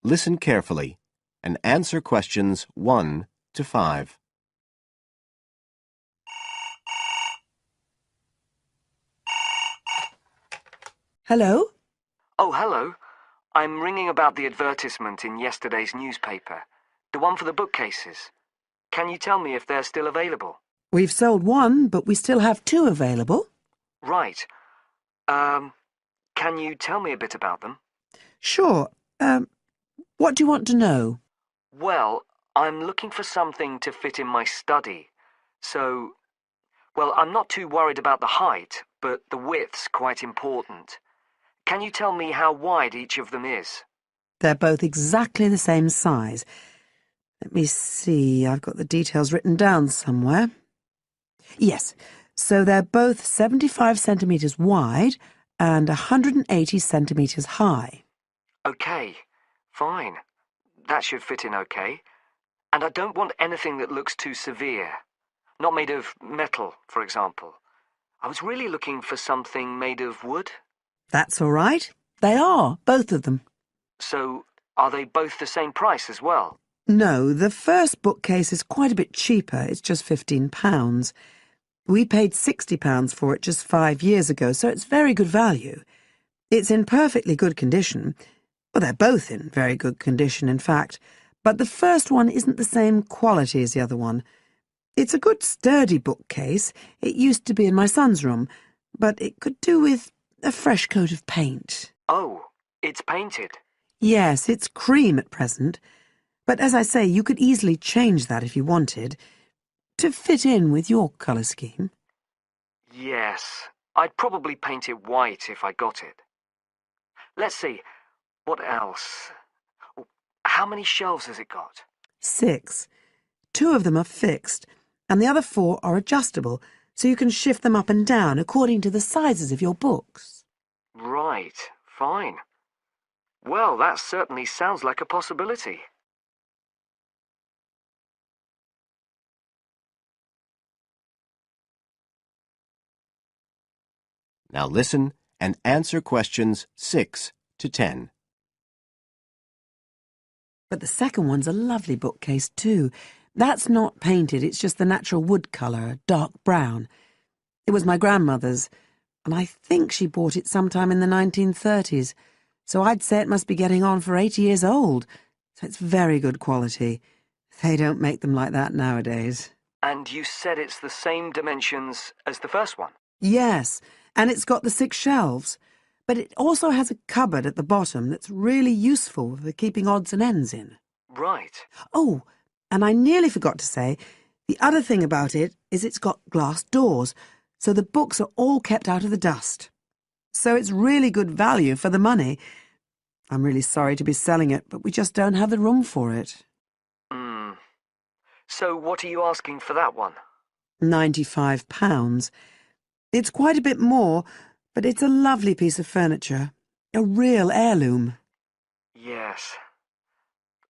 listen carefully and answer questions 1 to 5. Hello? Oh, hello. I'm ringing about the advertisement in yesterday's newspaper. The one for the bookcases. Can you tell me if they're still available? We've sold one, but we still have two available. Right. Can you tell me a bit about them? Sure. What do you want to know? Well, I'm looking for something to fit in my study. Well, I'm not too worried about the height, but the width's quite important. Can you tell me how wide each of them is? They're both exactly the same size. Let me see, I've got the details written down somewhere. Yes, so they're both 75 centimetres wide and 180 centimetres high. Okay, fine. That should fit in okay. And I don't want anything that looks too severe. Not made of metal, for example. I was really looking for something made of wood. That's all right. They are, both of them. So, are they both the same price as well? No, the first bookcase is quite a bit cheaper. It's just £15. We paid £60 for it just 5 years ago, so it's very good value. It's in perfectly good condition. Well, they're both in very good condition, in fact. But the first one isn't the same quality as the other one. It's a good, sturdy bookcase. It used to be in my son's room, but it could do with a fresh coat of paint. Oh, it's painted. Yes, it's cream at present. But as I say, you could easily change that if you wanted, to fit in with your colour scheme. Yes, I'd probably paint it white if I got it. Let's see, what else? How many shelves has it got? 6. 2 of them are fixed, and the other 4 are adjustable, so you can shift them up and down according to the sizes of your books. Right, fine. Well, that certainly sounds like a possibility. Now listen and answer questions 6 to 10. But the second one's a lovely bookcase too. That's not painted, it's just the natural wood colour, dark brown. It was my grandmother's, and I think she bought it sometime in the 1930s, so I'd say it must be getting on for 80 years old. So it's very good quality. They don't make them like that nowadays. And you said it's the same dimensions as the first one? Yes, and it's got the 6 shelves. But it also has a cupboard at the bottom that's really useful for keeping odds and ends in. Right. Oh, and I nearly forgot to say, the other thing about it is it's got glass doors, so the books are all kept out of the dust. So it's really good value for the money. I'm really sorry to be selling it, but we just don't have the room for it. So what are you asking for that one? £95. It's quite a bit more, but it's a lovely piece of furniture. A real heirloom. Yes.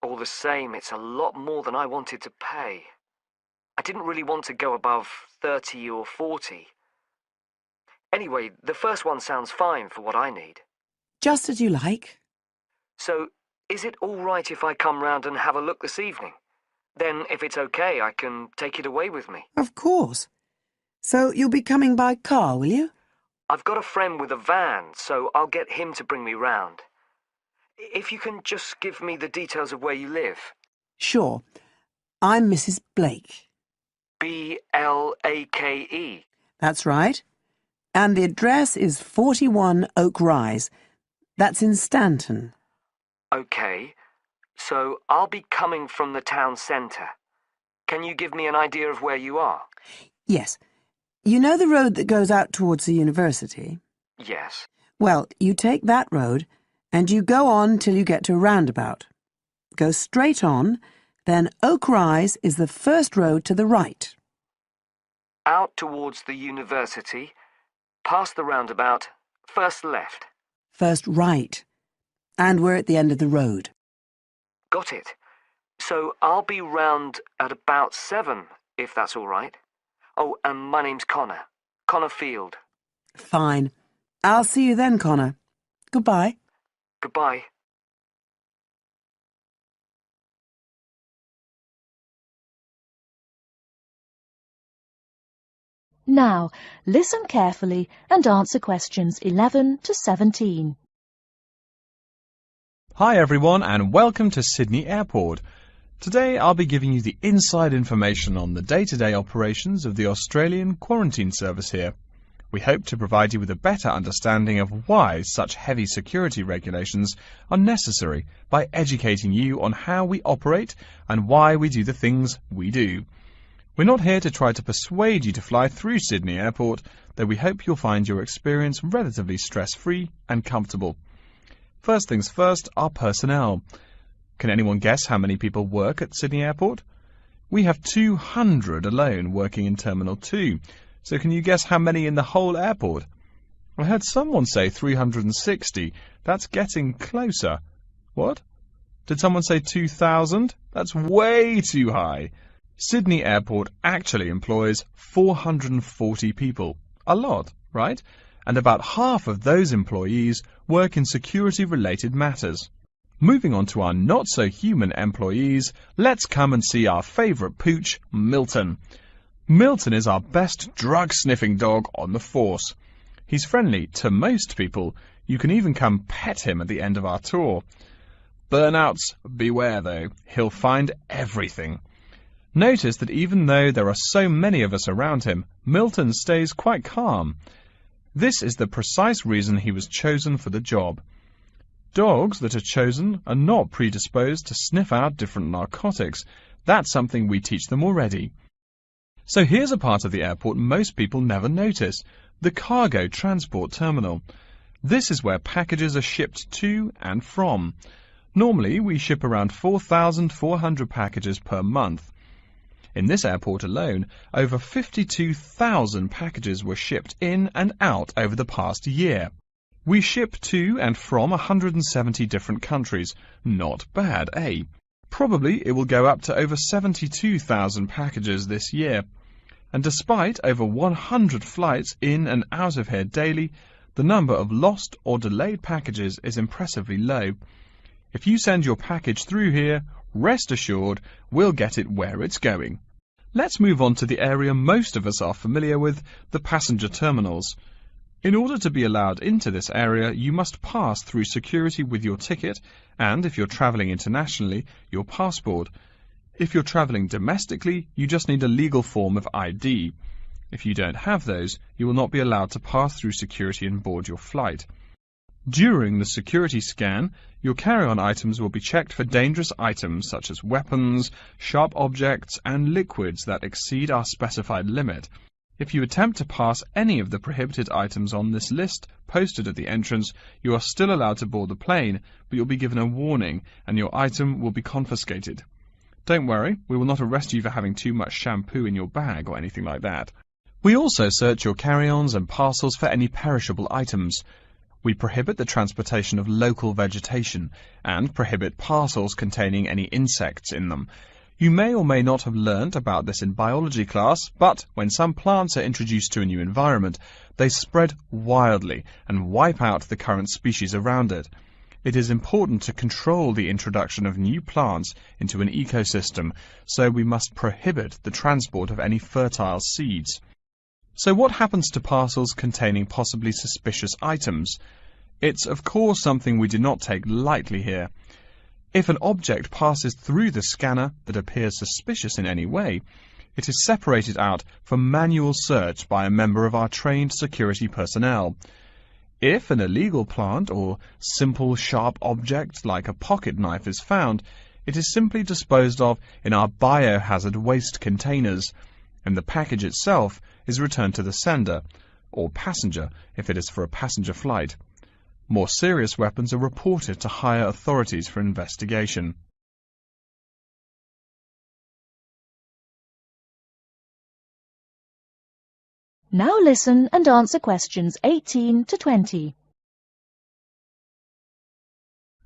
All the same, it's a lot more than I wanted to pay. I didn't really want to go above 30 or 40. Anyway, the first one sounds fine for what I need. Just as you like. So, is it all right if I come round and have a look this evening? Then, if it's okay, I can take it away with me. Of course. So you'll be coming by car, will you? I've got a friend with a van, so I'll get him to bring me round. If you can just give me the details of where you live. Sure. I'm Mrs. Blake. Blake? That's right. And the address is 41 Oak Rise. That's in Stanton. Okay. So I'll be coming from the town centre. Can you give me an idea of where you are? Yes. You know the road that goes out towards the university? Yes. Well, you take that road and you go on till you get to a roundabout. Go straight on, then Oak Rise is the first road to the right. Out towards the university, past the roundabout, first left. First right. And we're at the end of the road. Got it. So I'll be round at about 7, if that's all right. Oh, and my name's Connor. Connor Field. Fine. I'll see you then, Connor. Goodbye. Goodbye. Now, listen carefully and answer questions 11 to 17. Hi everyone and welcome to Sydney Airport. Today I'll be giving you the inside information on the day-to-day operations of the Australian quarantine service here. We hope to provide you with a better understanding of why such heavy security regulations are necessary by educating you on how we operate and why we do the things we do. We're not here to try to persuade you to fly through Sydney Airport, though we hope you'll find your experience relatively stress-free and comfortable. First things first, our personnel. Can anyone guess how many people work at Sydney Airport? We have 200 alone working in Terminal 2. So can you guess how many in the whole airport? I heard someone say 360. That's getting closer. What? Did someone say 2,000? That's way too high. Sydney Airport actually employs 440 people. A lot, right? And about half of those employees work in security-related matters. Moving on to our not-so-human employees, let's come and see our favourite pooch, Milton. Milton is our best drug-sniffing dog on the force. He's friendly to most people. You can even come pet him at the end of our tour. Burnouts, beware though. He'll find everything. Notice that even though there are so many of us around him, Milton stays quite calm. This is the precise reason he was chosen for the job. Dogs that are chosen are not predisposed to sniff out different narcotics. That's something we teach them already. So here's a part of the airport most people never notice, the cargo transport terminal. This is where packages are shipped to and from. Normally we ship around 4,400 packages per month. In this airport alone, over 52,000 packages were shipped in and out over the past year. We ship to and from 170 different countries. Not bad, eh? Probably it will go up to over 72,000 packages this year. And despite over 100 flights in and out of here daily, the number of lost or delayed packages is impressively low. If you send your package through here, rest assured we'll get it where it's going. Let's move on to the area most of us are familiar with, the passenger terminals. In order to be allowed into this area, you must pass through security with your ticket and, if you're travelling internationally, your passport. If you're travelling domestically, you just need a legal form of ID. If you don't have those, you will not be allowed to pass through security and board your flight. During the security scan, your carry-on items will be checked for dangerous items such as weapons, sharp objects, and liquids that exceed our specified limit. If you attempt to pass any of the prohibited items on this list posted at the entrance, you are still allowed to board the plane, but you'll be given a warning and your item will be confiscated. Don't worry, we will not arrest you for having too much shampoo in your bag or anything like that. We also search your carry-ons and parcels for any perishable items. We prohibit the transportation of local vegetation and prohibit parcels containing any insects in them. You may or may not have learnt about this in biology class, but when some plants are introduced to a new environment, they spread wildly and wipe out the current species around it. It is important to control the introduction of new plants into an ecosystem, so we must prohibit the transport of any fertile seeds. So what happens to parcels containing possibly suspicious items? It's of course something we do not take lightly here. If an object passes through the scanner that appears suspicious in any way, it is separated out for manual search by a member of our trained security personnel. If an illegal plant or simple sharp object like a pocket knife is found, it is simply disposed of in our biohazard waste containers, and the package itself is returned to the sender, or passenger if it is for a passenger flight. More serious weapons are reported to higher authorities for investigation. Now listen and answer questions 18 to 20.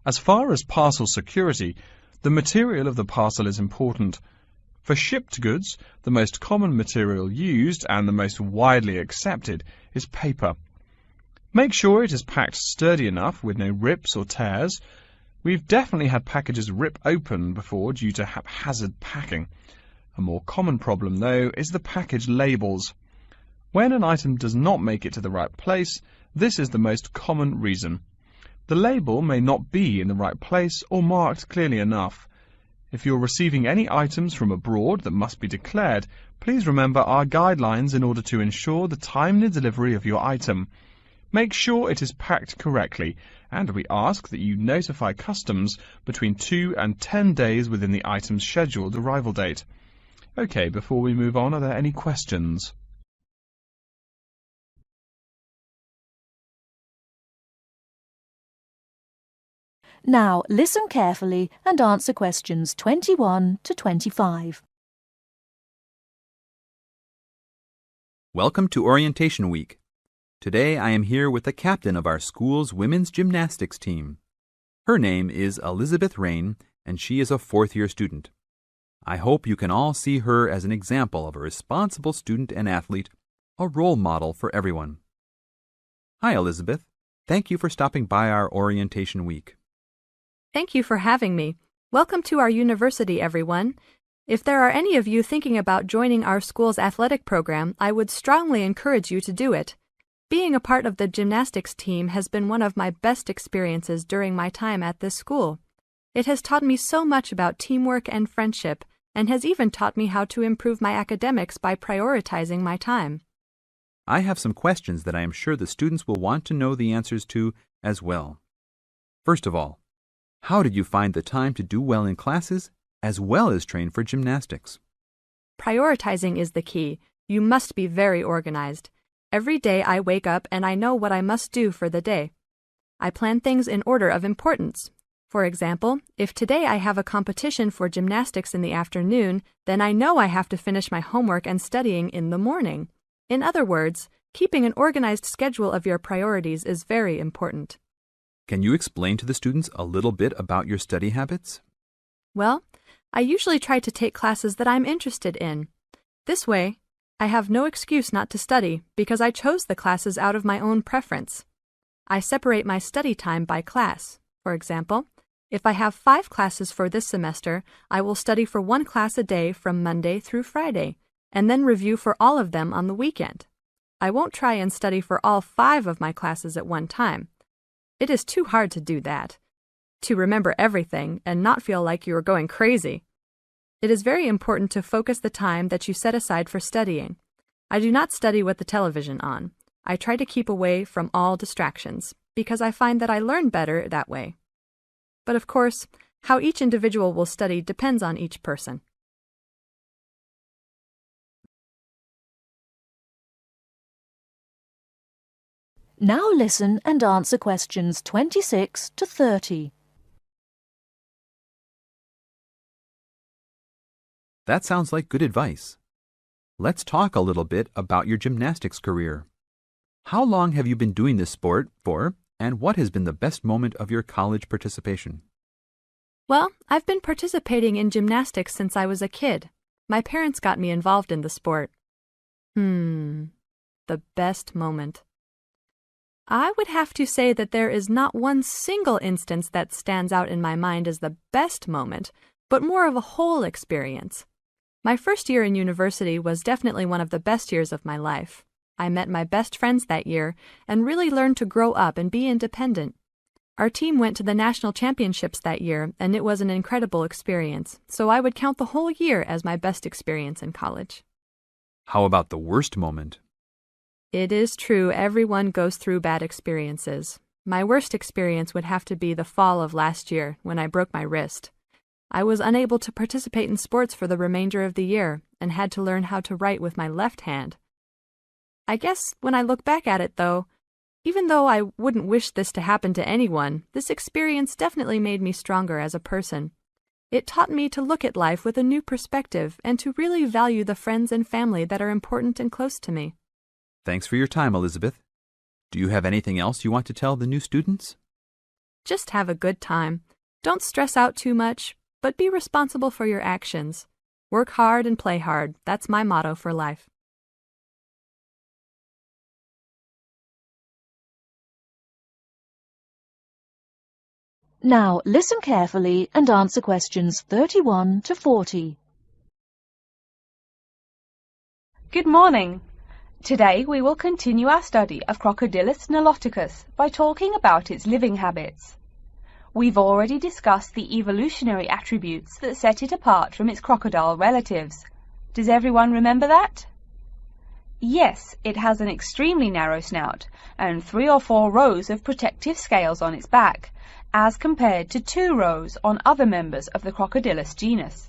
As far as parcel security, the material of the parcel is important. For shipped goods, the most common material used and the most widely accepted is paper. Make sure it is packed sturdy enough with no rips or tears. We've definitely had packages rip open before due to haphazard packing. A more common problem, though, is the package labels. When an item does not make it to the right place, this is the most common reason. The label may not be in the right place or marked clearly enough. If you're receiving any items from abroad that must be declared, please remember our guidelines in order to ensure the timely delivery of your item. Make sure it is packed correctly, and we ask that you notify customs between 2 and 10 days within the item's scheduled arrival date. Okay, before we move on, are there any questions? Now listen carefully and answer questions 21 to 25. Welcome to Orientation Week. Today I am here with the captain of our school's women's gymnastics team. Her name is Elizabeth Rain, and she is a fourth-year student. I hope you can all see her as an example of a responsible student and athlete, a role model for everyone. Hi, Elizabeth. Thank you for stopping by our Orientation Week. Thank you for having me. Welcome to our university, everyone. If there are any of you thinking about joining our school's athletic program, I would strongly encourage you to do it. Being a part of the gymnastics team has been one of my best experiences during my time at this school. It has taught me so much about teamwork and friendship, and has even taught me how to improve my academics by prioritizing my time. I have some questions that I am sure the students will want to know the answers to as well. First of all, how did you find the time to do well in classes as well as train for gymnastics? Prioritizing is the key. You must be very organized. Every day I wake up and I know what I must do for the day. I plan things in order of importance. For example, if today I have a competition for gymnastics in the afternoon, then I know I have to finish my homework and studying in the morning. In other words, keeping an organized schedule of your priorities is very important. Can you explain to the students a little bit about your study habits? Well, I usually try to take classes that I'm interested in. This way, I have no excuse not to study because I chose the classes out of my own preference. I separate my study time by class. For example, if I have 5 classes for this semester, I will study for 1 class a day from Monday through Friday, and then review for all of them on the weekend. I won't try and study for all 5 of my classes at one time. It is too hard to do that, to remember everything and not feel like you are going crazy. It is very important to focus the time that you set aside for studying. I do not study with the television on. I try to keep away from all distractions, because I find that I learn better that way. But of course, how each individual will study depends on each person. Now listen and answer questions 26 to 30. That sounds like good advice. Let's talk a little bit about your gymnastics career. How long have you been doing this sport for, and what has been the best moment of your college participation? Well, I've been participating in gymnastics since I was a kid. My parents got me involved in the sport. The best moment. I would have to say that there is not one single instance that stands out in my mind as the best moment, but more of a whole experience. My first year in university was definitely one of the best years of my life. I met my best friends that year and really learned to grow up and be independent. Our team went to the national championships that year, and it was an incredible experience, so I would count the whole year as my best experience in college. How about the worst moment? It is true everyone goes through bad experiences. My worst experience would have to be the fall of last year when I broke my wrist. I was unable to participate in sports for the remainder of the year and had to learn how to write with my left hand. I guess when I look back at it, though, even though I wouldn't wish this to happen to anyone, this experience definitely made me stronger as a person. It taught me to look at life with a new perspective and to really value the friends and family that are important and close to me. Thanks for your time, Elizabeth. Do you have anything else you want to tell the new students? Just have a good time. Don't stress out too much, but be responsible for your actions. Work hard and play hard. That's my motto for life. Now listen carefully and answer questions 31 to 40. Good morning. Today we will continue our study of Crocodylus niloticus by talking about its living habits. We've already discussed the evolutionary attributes that set it apart from its crocodile relatives. Does everyone remember that? Yes, it has an extremely narrow snout and 3 or 4 rows of protective scales on its back, as compared to 2 rows on other members of the Crocodylus genus.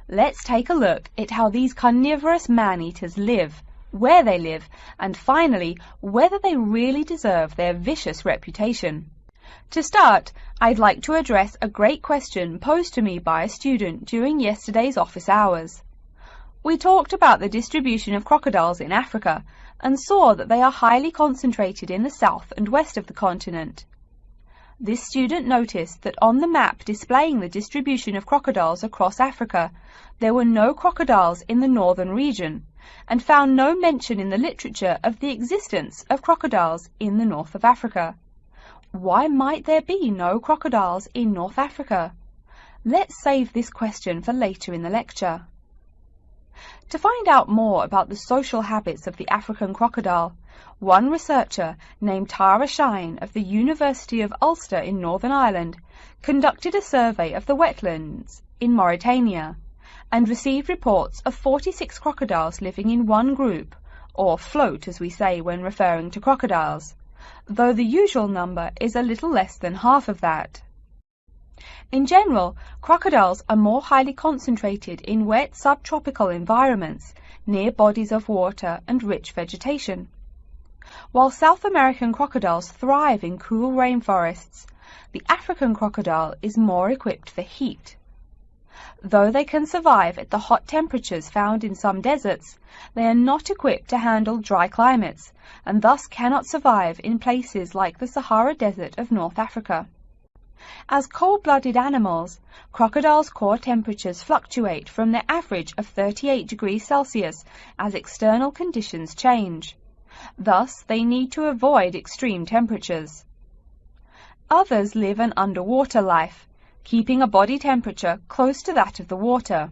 Let's take a look at how these carnivorous man-eaters live, where they live, and finally, whether they really deserve their vicious reputation. To start, I'd like to address a great question posed to me by a student during yesterday's office hours. We talked about the distribution of crocodiles in Africa and saw that they are highly concentrated in the south and west of the continent. This student noticed that on the map displaying the distribution of crocodiles across Africa, there were no crocodiles in the northern region, and found no mention in the literature of the existence of crocodiles in the north of Africa. Why might there be no crocodiles in North Africa? Let's save this question for later in the lecture. To find out more about the social habits of the African crocodile, one researcher named Tara Shine of the University of Ulster in Northern Ireland conducted a survey of the wetlands in Mauritania and received reports of 46 crocodiles living in one group, or float as we say when referring to crocodiles, though the usual number is a little less than half of that. In general, crocodiles are more highly concentrated in wet subtropical environments near bodies of water and rich vegetation. While South American crocodiles thrive in cool rainforests, the African crocodile is more equipped for heat. Though they can survive at the hot temperatures found in some deserts, they are not equipped to handle dry climates and thus cannot survive in places like the Sahara Desert of North Africa. As cold-blooded animals, crocodiles' core temperatures fluctuate from their average of 38 degrees Celsius as external conditions change. Thus, they need to avoid extreme temperatures. Others live an underwater life, keeping a body temperature close to that of the water.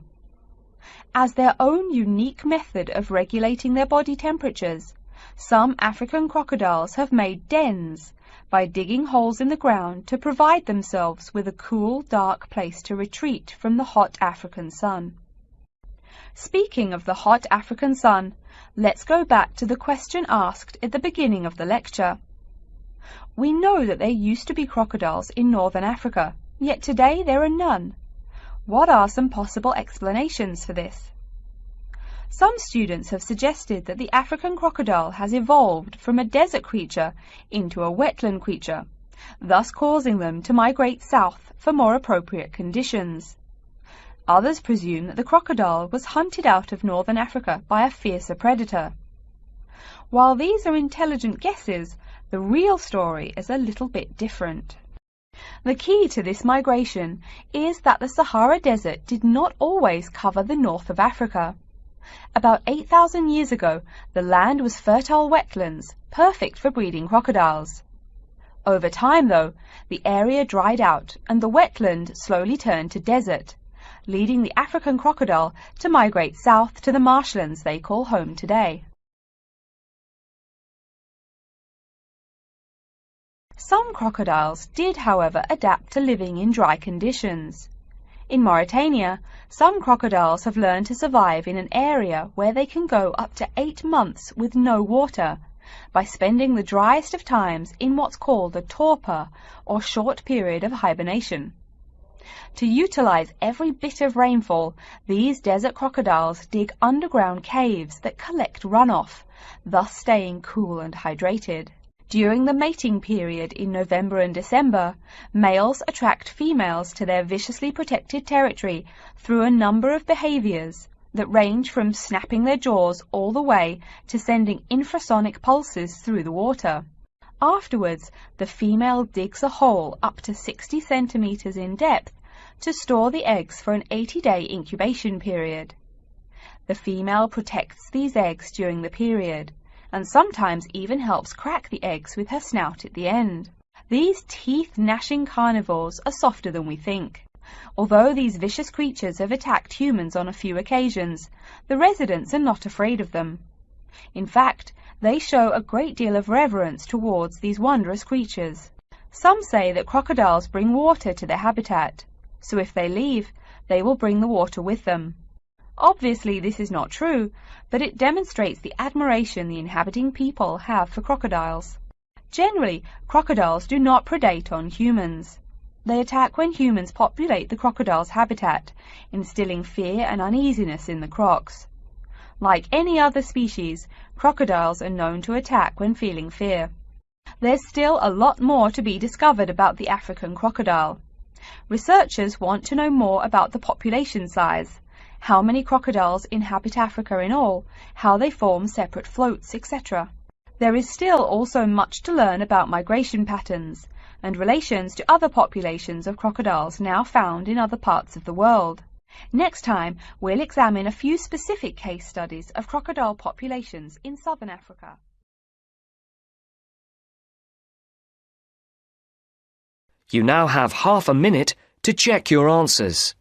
As their own unique method of regulating their body temperatures, some African crocodiles have made dens by digging holes in the ground to provide themselves with a cool, dark place to retreat from the hot African sun. Speaking of the hot African sun, let's go back to the question asked at the beginning of the lecture. We know that there used to be crocodiles in northern Africa, yet today there are none. What are some possible explanations for this? Some students have suggested that the African crocodile has evolved from a desert creature into a wetland creature, thus causing them to migrate south for more appropriate conditions. Others presume that the crocodile was hunted out of northern Africa by a fiercer predator. While these are intelligent guesses, the real story is a little bit different. The key to this migration is that the Sahara Desert did not always cover the north of Africa. About 8,000 years ago, the land was fertile wetlands, perfect for breeding crocodiles. Over time, though, the area dried out and the wetland slowly turned to desert, leading the African crocodile to migrate south to the marshlands they call home today. Some crocodiles did, however, adapt to living in dry conditions. In Mauritania, some crocodiles have learned to survive in an area where they can go up to 8 months with no water, by spending the driest of times in what's called a torpor, or short period of hibernation. To utilize every bit of rainfall, these desert crocodiles dig underground caves that collect runoff, thus staying cool and hydrated. During the mating period in November and December, males attract females to their viciously protected territory through a number of behaviors that range from snapping their jaws all the way to sending infrasonic pulses through the water. Afterwards, the female digs a hole up to 60 centimeters in depth to store the eggs for an 80-day incubation period. The female protects these eggs during the period, and sometimes even helps crack the eggs with her snout at the end. These teeth-gnashing carnivores are softer than we think. Although these vicious creatures have attacked humans on a few occasions, the residents are not afraid of them. In fact, they show a great deal of reverence towards these wondrous creatures. Some say that crocodiles bring water to their habitat, so if they leave, they will bring the water with them. Obviously, this is not true, but it demonstrates the admiration the inhabiting people have for crocodiles. Generally, crocodiles do not predate on humans. They attack when humans populate the crocodile's habitat, instilling fear and uneasiness in the crocs. Like any other species, crocodiles are known to attack when feeling fear. There's still a lot more to be discovered about the African crocodile. Researchers want to know more about the population size, how many crocodiles inhabit Africa in all, how they form separate floats, etc. There is still also much to learn about migration patterns and relations to other populations of crocodiles now found in other parts of the world. Next time, we'll examine a few specific case studies of crocodile populations in southern Africa. You now have half a minute to check your answers.